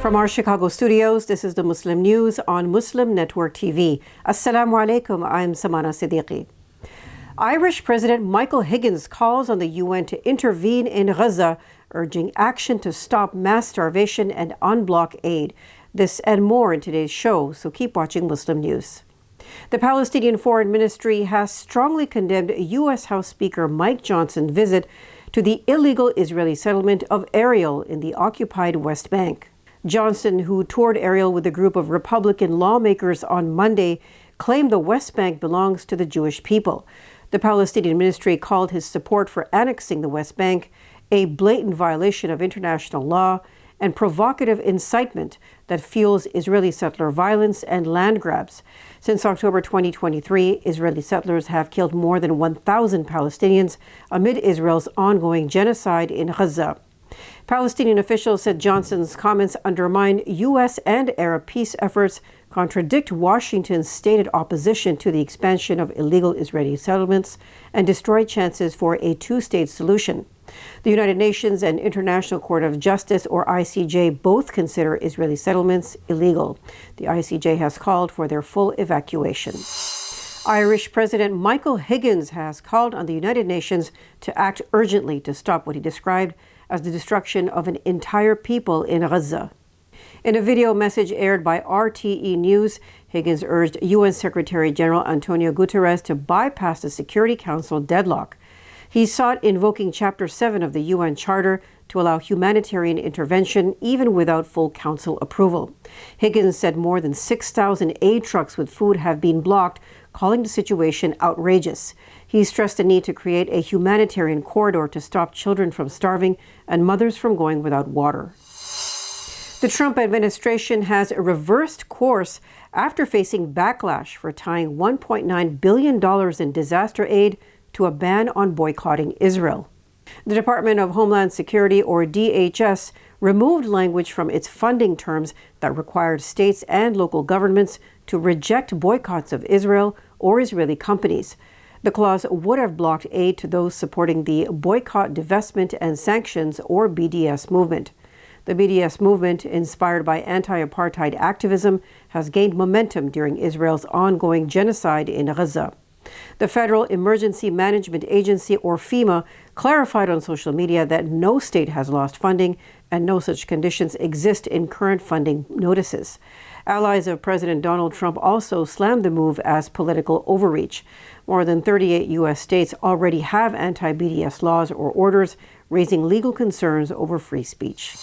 From our Chicago studios, this is the Muslim News on Muslim Network TV. Assalamu alaikum, I'm Samana Siddiqui. Irish President Michael Higgins calls on the UN to intervene in Gaza, urging action to stop mass starvation and unblock aid. This and more in today's show, so keep watching Muslim News. The Palestinian Foreign Ministry has strongly condemned U.S. House Speaker Mike Johnson's visit to the illegal Israeli settlement of Ariel in the occupied West Bank. Johnson, who toured Ariel with a group of Republican lawmakers on Monday, claimed the West Bank belongs to the Jewish people. The Palestinian ministry called his support for annexing the West Bank a blatant violation of international law and provocative incitement that fuels Israeli settler violence and land grabs. Since October 2023, Israeli settlers have killed more than 1,000 Palestinians amid Israel's ongoing genocide in Gaza. Palestinian officials said Johnson's comments undermine U.S. and Arab peace efforts, contradict Washington's stated opposition to the expansion of illegal Israeli settlements, and destroy chances for a two-state solution. The United Nations and International Court of Justice, or ICJ, both consider Israeli settlements illegal. The ICJ has called for their full evacuation. Irish President Michael Higgins has called on the United Nations to act urgently to stop what he described as the destruction of an entire people in Gaza. In a video message aired by RTE News, Higgins urged UN Secretary General Antonio Guterres to bypass the Security Council deadlock. He sought invoking Chapter 7 of the UN Charter to allow humanitarian intervention even without full council approval. Higgins said more than 6,000 aid trucks with food have been blocked, calling the situation outrageous. He stressed the need to create a humanitarian corridor to stop children from starving and mothers from going without water. The Trump administration has reversed course after facing backlash for tying $1.9 billion in disaster aid to a ban on boycotting Israel. The Department of Homeland Security, or DHS, removed language from its funding terms that required states and local governments to reject boycotts of Israel or Israeli companies. The clause would have blocked aid to those supporting the Boycott, Divestment and Sanctions, or BDS movement. The BDS movement, inspired by anti-apartheid activism, has gained momentum during Israel's ongoing genocide in Gaza. The Federal Emergency Management Agency, or FEMA, clarified on social media that no state has lost funding and no such conditions exist in current funding notices. Allies of President Donald Trump also slammed the move as political overreach. More than 38 U.S. states already have anti-BDS laws or orders, raising legal concerns over free speech.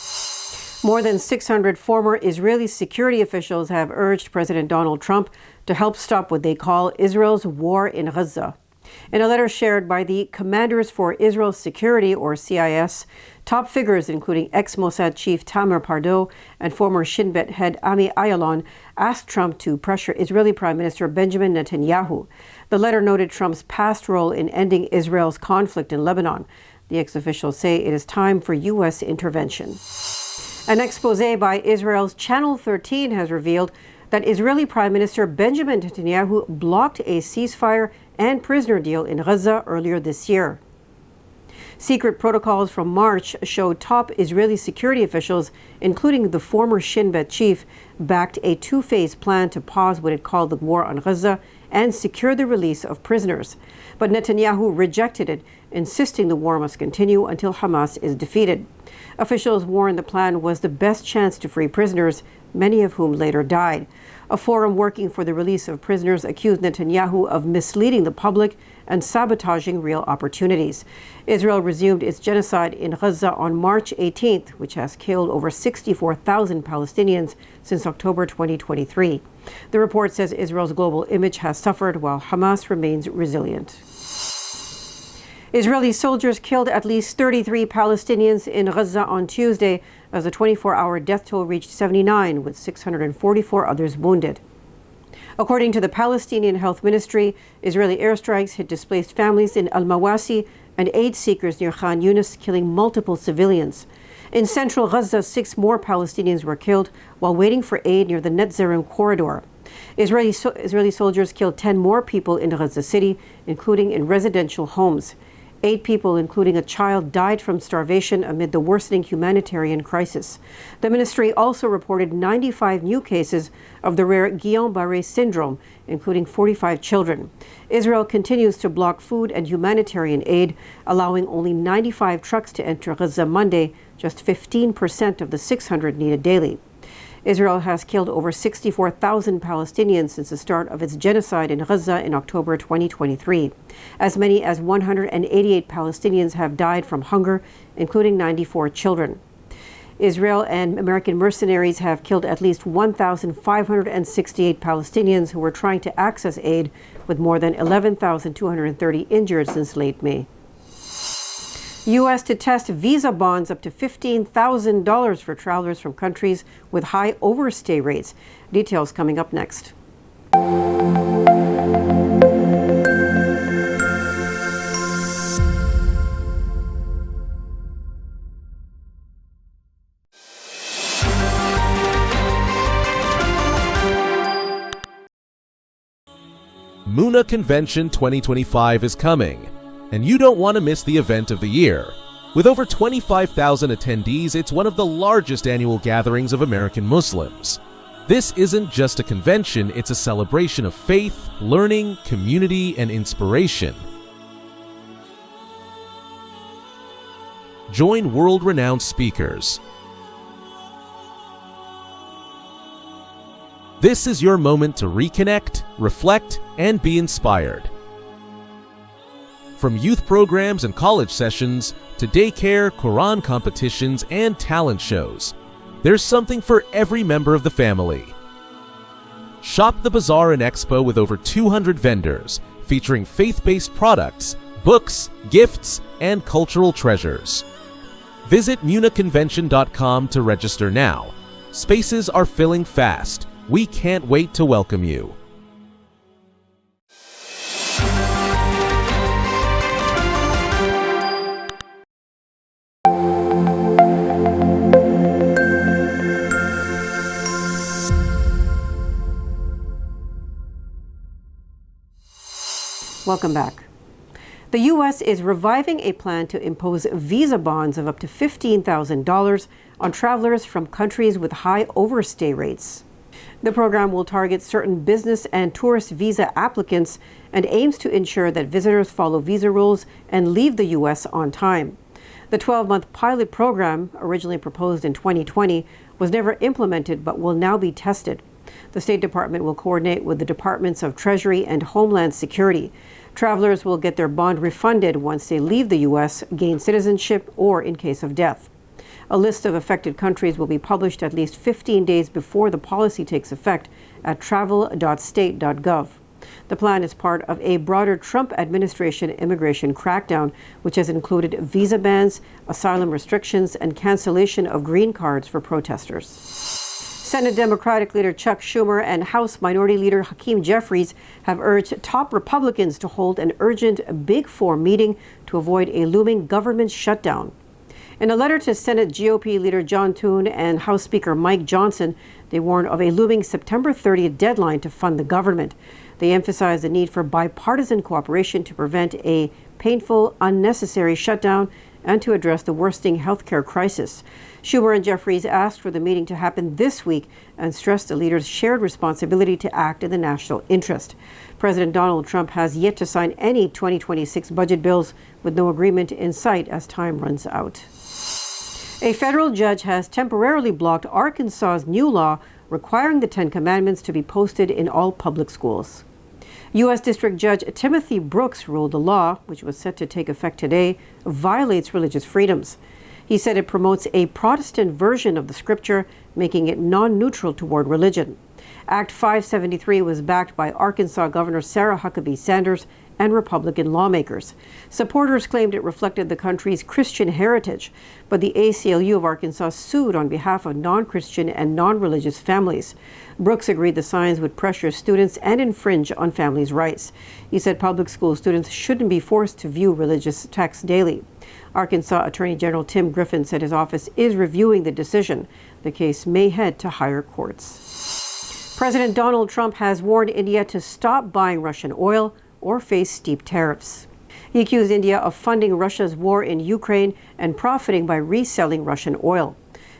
More than 600 former Israeli security officials have urged President Donald Trump to help stop what they call Israel's war in Gaza. In a letter shared by the Commanders for Israel's Security, or CIS, top figures including ex-Mossad chief Tamer Pardo and former Shin Bet head Ami Ayalon asked Trump to pressure Israeli Prime Minister Benjamin Netanyahu. The letter noted Trump's past role in ending Israel's conflict in Lebanon. The ex-officials say it is time for U.S. intervention. An expose by Israel's Channel 13 has revealed that Israeli Prime Minister Benjamin Netanyahu blocked a ceasefire and prisoner deal in Gaza earlier this year. Secret protocols from March showed top Israeli security officials, including the former Shin Bet chief, backed a two-phase plan to pause what it called the war on Gaza and secure the release of prisoners. But Netanyahu rejected it, insisting the war must continue until Hamas is defeated. Officials warned the plan was the best chance to free prisoners, many of whom later died. A forum working for the release of prisoners accused Netanyahu of misleading the public and sabotaging real opportunities. Israel resumed its genocide in Gaza on March 18th, which has killed over 64,000 Palestinians since October 2023. The report says Israel's global image has suffered while Hamas remains resilient. Israeli soldiers killed at least 33 Palestinians in Gaza on Tuesday as the 24-hour death toll reached 79, with 644 others wounded. According to the Palestinian Health Ministry, Israeli airstrikes hit displaced families in Al-Mawasi and aid seekers near Khan Yunis, killing multiple civilians. In central Gaza, 6 more Palestinians were killed while waiting for aid near the Netzarim corridor. Israeli soldiers killed 10 more people in Gaza City, including in residential homes. 8 people, including a child, died from starvation amid the worsening humanitarian crisis. The ministry also reported 95 new cases of the rare Guillain-Barré syndrome, including 45 children. Israel continues to block food and humanitarian aid, allowing only 95 trucks to enter Gaza Monday, just 15% of the 600 needed daily. Israel has killed over 64,000 Palestinians since the start of its genocide in Gaza in October 2023. As many as 188 Palestinians have died from hunger, including 94 children. Israel and American mercenaries have killed at least 1,568 Palestinians who were trying to access aid, with more than 11,230 injured since late May. U.S. to test visa bonds up to $15,000 for travelers from countries with high overstay rates. Details coming up next. Muna Convention 2025 is coming, and you don't want to miss the event of the year. With over 25,000 attendees, it's one of the largest annual gatherings of American Muslims. This isn't just a convention, it's a celebration of faith, learning, community, and inspiration. Join world-renowned speakers. This is your moment to reconnect, reflect, and be inspired. From youth programs and college sessions to daycare, Quran competitions, and talent shows, there's something for every member of the family. Shop the Bazaar and Expo with over 200 vendors, featuring faith-based products, books, gifts, and cultural treasures. Visit municonvention.com to register now. Spaces are filling fast. We can't wait to welcome you. Welcome back. The U.S. is reviving a plan to impose visa bonds of up to $15,000 on travelers from countries with high overstay rates. The program will target certain business and tourist visa applicants and aims to ensure that visitors follow visa rules and leave the U.S. on time. The 12-month pilot program, originally proposed in 2020, was never implemented but will now be tested. The State Department will coordinate with the Departments of Treasury and Homeland Security. Travelers will get their bond refunded once they leave the U.S., gain citizenship, or in case of death. A list of affected countries will be published at least 15 days before the policy takes effect at travel.state.gov. The plan is part of a broader Trump administration immigration crackdown, which has included visa bans, asylum restrictions, and cancellation of green cards for protesters. Senate Democratic leader Chuck Schumer and House Minority Leader Hakeem Jeffries have urged top Republicans to hold an urgent Big Four meeting to avoid a looming government shutdown. In a letter to Senate GOP leader John Thune and House Speaker Mike Johnson, they warned of a looming September 30th deadline to fund the government. They emphasized the need for bipartisan cooperation to prevent a painful, unnecessary shutdown and to address the worsening healthcare crisis. Schumer and Jeffries asked for the meeting to happen this week and stressed the leaders' shared responsibility to act in the national interest. President Donald Trump has yet to sign any 2026 budget bills, with no agreement in sight as time runs out. A federal judge has temporarily blocked Arkansas's new law requiring the Ten Commandments to be posted in all public schools. U.S. District Judge Timothy Brooks ruled the law, which was set to take effect today, violates religious freedoms. He said it promotes a Protestant version of the scripture, making it non-neutral toward religion. Act 573 was backed by Arkansas Governor Sarah Huckabee Sanders and Republican lawmakers. Supporters claimed it reflected the country's Christian heritage, but the ACLU of Arkansas sued on behalf of non-Christian and non-religious families. Brooks agreed the signs would pressure students and infringe on families' rights. He said public school students shouldn't be forced to view religious texts daily. Arkansas Attorney General Tim Griffin said his office is reviewing the decision. The case may head to higher courts. President Donald Trump has warned India to stop buying Russian oil or face steep tariffs. He accused India of funding Russia's war in Ukraine and profiting by reselling Russian oil.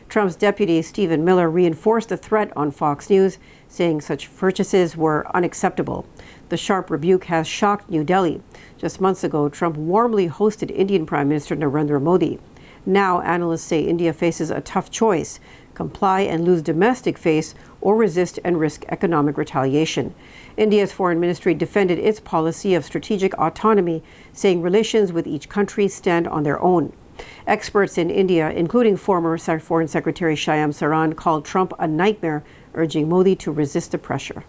Trump's deputy, Stephen Miller, reinforced the threat on Fox News, saying such purchases were unacceptable. The sharp rebuke has shocked New Delhi. Just months ago, Trump warmly hosted Indian Prime Minister Narendra Modi. Now, analysts say India faces a tough choice: comply and lose domestic face, or resist and risk economic retaliation. India's foreign ministry defended its policy of strategic autonomy, saying relations with each country stand on their own. Experts in India, including former Foreign Secretary Shyam Saran, called Trump a nightmare, urging Modi to resist the pressure.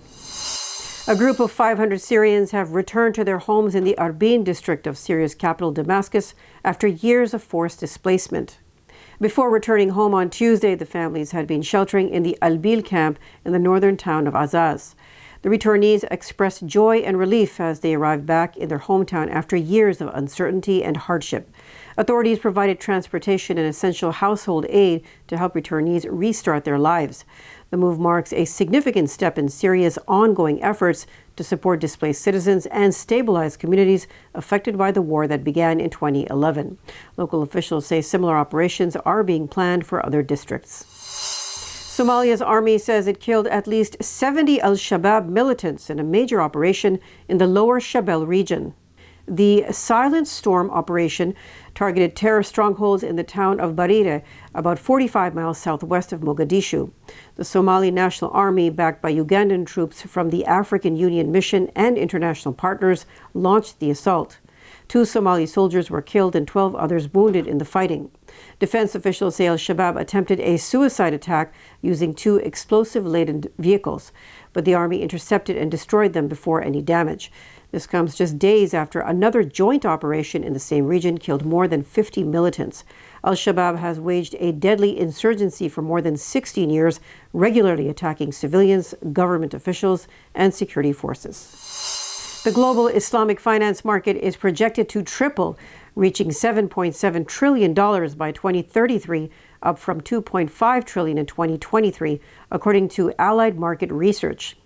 A group of 500 Syrians have returned to their homes in the Arbil district of Syria's capital, Damascus, after years of forced displacement. Before returning home on Tuesday, the families had been sheltering in the Al-Bil camp in the northern town of Azaz. The returnees expressed joy and relief as they arrived back in their hometown after years of uncertainty and hardship. Authorities provided transportation and essential household aid to help returnees restart their lives. The move marks a significant step in Syria's ongoing efforts to support displaced citizens and stabilize communities affected by the war that began in 2011. Local officials say similar operations are being planned for other districts. Somalia's army says it killed at least 70 Al-Shabaab militants in a major operation in the lower Shabelle region. The Silent Storm operation targeted terror strongholds in the town of Barire, about 45 miles southwest of Mogadishu. The Somali National Army, backed by Ugandan troops from the African Union Mission and international partners, launched the assault. 2 Somali soldiers were killed and 12 others wounded in the fighting. Defense officials say Al-Shabaab attempted a suicide attack using 2 explosive-laden vehicles, but the army intercepted and destroyed them before any damage. This comes just days after another joint operation in the same region killed more than 50 militants. Al-Shabaab has waged a deadly insurgency for more than 16 years, regularly attacking civilians, government officials, and security forces. The global Islamic finance market is projected to triple, reaching $7.7 trillion by 2033, up from $2.5 trillion in 2023, according to Allied Market Research.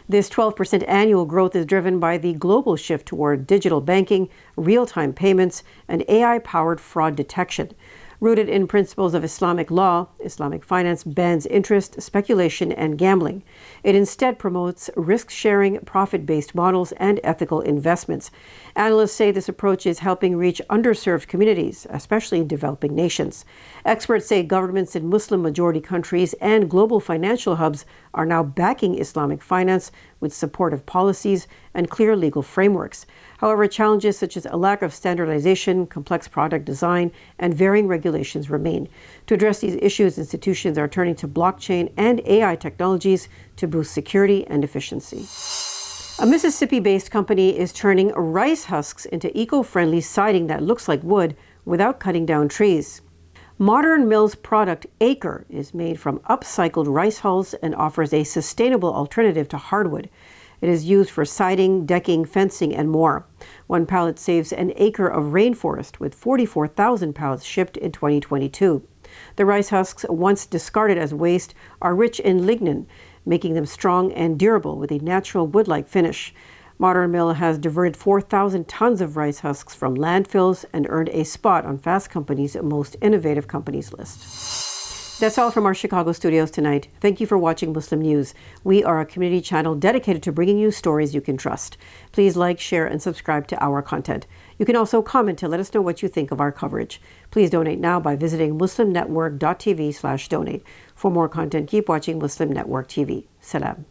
This 12% annual growth is driven by the global shift toward digital banking, real-time payments, and AI-powered fraud detection. Rooted in principles of Islamic law, Islamic finance bans interest, speculation, and gambling. It instead promotes risk-sharing, profit-based models, and ethical investments. Analysts say this approach is helping reach underserved communities, especially in developing nations. Experts say governments in Muslim-majority countries and global financial hubs are now backing Islamic finance with supportive policies and clear legal frameworks. However, challenges such as a lack of standardization, complex product design, and varying regulations remain. To address these issues, institutions are turning to blockchain and AI technologies to boost security and efficiency. A Mississippi-based company is turning rice husks into eco-friendly siding that looks like wood without cutting down trees. Modern Mill's product, Acre, is made from upcycled rice hulls and offers a sustainable alternative to hardwood. It is used for siding, decking, fencing, and more. One pallet saves an acre of rainforest, with 44,000 pallets shipped in 2022. The rice husks, once discarded as waste, are rich in lignin, making them strong and durable with a natural wood-like finish. Modern Mill has diverted 4,000 tons of rice husks from landfills and earned a spot on Fast Company's Most Innovative Companies list. That's all from our Chicago studios tonight. Thank you for watching Muslim News. We are a community channel dedicated to bringing you stories you can trust. Please like, share, and subscribe to our content. You can also comment to let us know what you think of our coverage. Please donate now by visiting muslimnetwork.tv/donate. For more content, keep watching Muslim Network TV. Salam.